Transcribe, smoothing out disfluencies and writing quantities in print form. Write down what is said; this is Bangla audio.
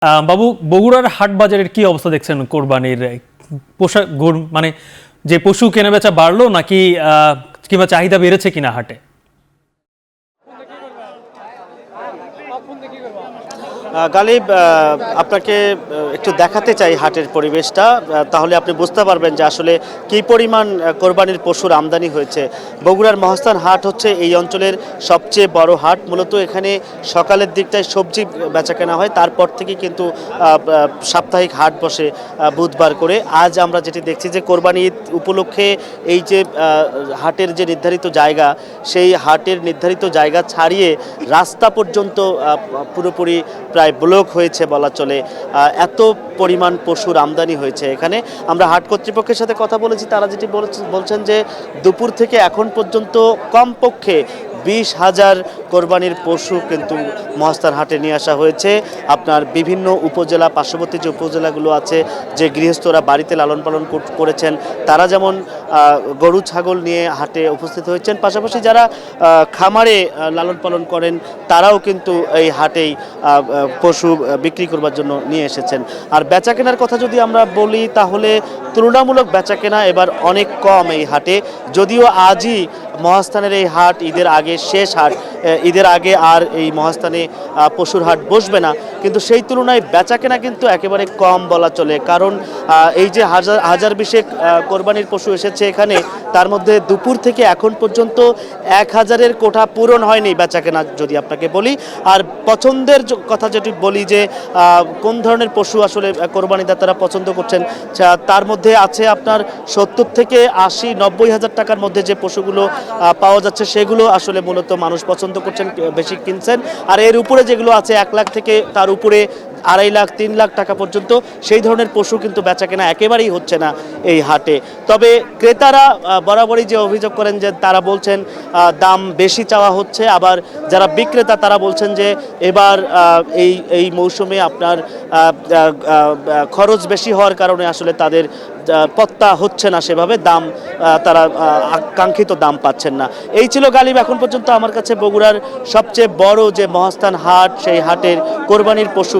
বাবু, বগুড়ার হাট বাজারের কি অবস্থা দেখছেন? কোরবানির পোশাক মানে যে পশু কেনাবেচা বাড়লো নাকি কিংবা চাহিদা বেড়েছে কিনা হাটে? গালিব, আপনাকে একটু দেখাতে চাই হাটের পরিবেশটা, তাহলে আপনি বুঝতে পারবেন যে আসলে কী পরিমাণ কোরবানির পশুর আমদানি হয়েছে। বগুড়ার মহাস্থান হাট হচ্ছে এই অঞ্চলের সবচেয়ে বড় হাট। মূলত এখানে সকালের দিকটায় সবজি বেচা কেনা হয়, তারপর থেকে কিন্তু সাপ্তাহিক হাট বসে বুধবার করে। আজ আমরা যেটি দেখছি যে কোরবানি ঈদ উপলক্ষে এই যে হাটের যে নির্ধারিত জায়গা, সেই হাটের নির্ধারিত জায়গা ছাড়িয়ে রাস্তা পর্যন্ত পুরোপুরি প্রায় ব্লক হয়েছে বলা চলে। এত পরিমাণ পশুর আমদানি হয়েছে এখানে। আমরা হাট কর্তৃপক্ষের সাথে কথা বলেছি, তারা যেটি বলছেন যে দুপুর থেকে এখন পর্যন্ত কমপক্ষে 20,000 কোরবানির পশু কিন্তু মহাস্থান হাটে নিয়ে আসা হয়েছে। আপনার বিভিন্ন উপজেলা, পার্শ্ববর্তী যে উপজেলাগুলো আছে, যে গৃহস্থরা বাড়িতে লালন পালন করেছেন, তারা যেমন গরু ছাগল নিয়ে হাটে উপস্থিত হয়েছেন, পাশাপাশি যারা খামারে লালন পালন করেন তারাও কিন্তু এই হাটেই পশু বিক্রি করবার জন্য নিয়ে এসেছেন। আর বেচা কেনার কথা যদি আমরা বলি, তাহলে তুলনামূলক বেচা কেনা এবার অনেক কম এই হাটে। যদিও আজই মহাস্থানের এই হাট ঈদের আগে শেষ হাট, ঈদের আগে আর এই মহাস্থানে পশুর হাট বসবে না, কিন্তু সেই তুলনায় বেচাকেনা কিন্তু একেবারে কম বলা চলে। কারণ এই যে হাজার বিশেক কোরবানির পশু এসেছে এখানে, তার মধ্যে দুপুর থেকে এখন পর্যন্ত 1,000-এর কোঠা পূরণ হয়নি বেচাকেনা যদি আপনাকে বলি। আর পছন্দের কথা যেটি বলি যে কোন ধরনের পশু আসলে কোরবানিদাতারা পছন্দ করছেন, তার মধ্যে আছে আপনার 70 থেকে 80-90 হাজার টাকার মধ্যে যে পশুগুলো পাওয়া যাচ্ছে, সেগুলো আসলে মূলত মানুষ পছন্দ করছেন, বেশি কিনছেন। আর এর উপরে যেগুলো আছে 1 লাখ থেকে তার উপরে 2.5 লাখ 3 লাখ টাকা পর্যন্ত, সেই ধরনের পশু কিন্তু বেচাকেনা একেবারেই হচ্ছে না এই হাটে। তবে ক্রেতারা বরাবরই যে অভিযোগ করেন যে তারা বলছেন দাম বেশি চাওয়া হচ্ছে, আবার যারা বিক্রেতা তারা বলছেন যে এবার এই মৌসুমে আপনার খরচ বেশি হওয়ার কারণে আসলে তাদের পত্তা হচ্ছে না সেভাবে, দাম তারা কাঙ্ক্ষিত দাম পাচ্ছেন না। এই ছিল গালিব এখন পর্যন্ত আমার কাছে বগুড়ার সবচেয়ে বড় যে মহাস্থান হাট, সেই হাটের কোরবানির পশু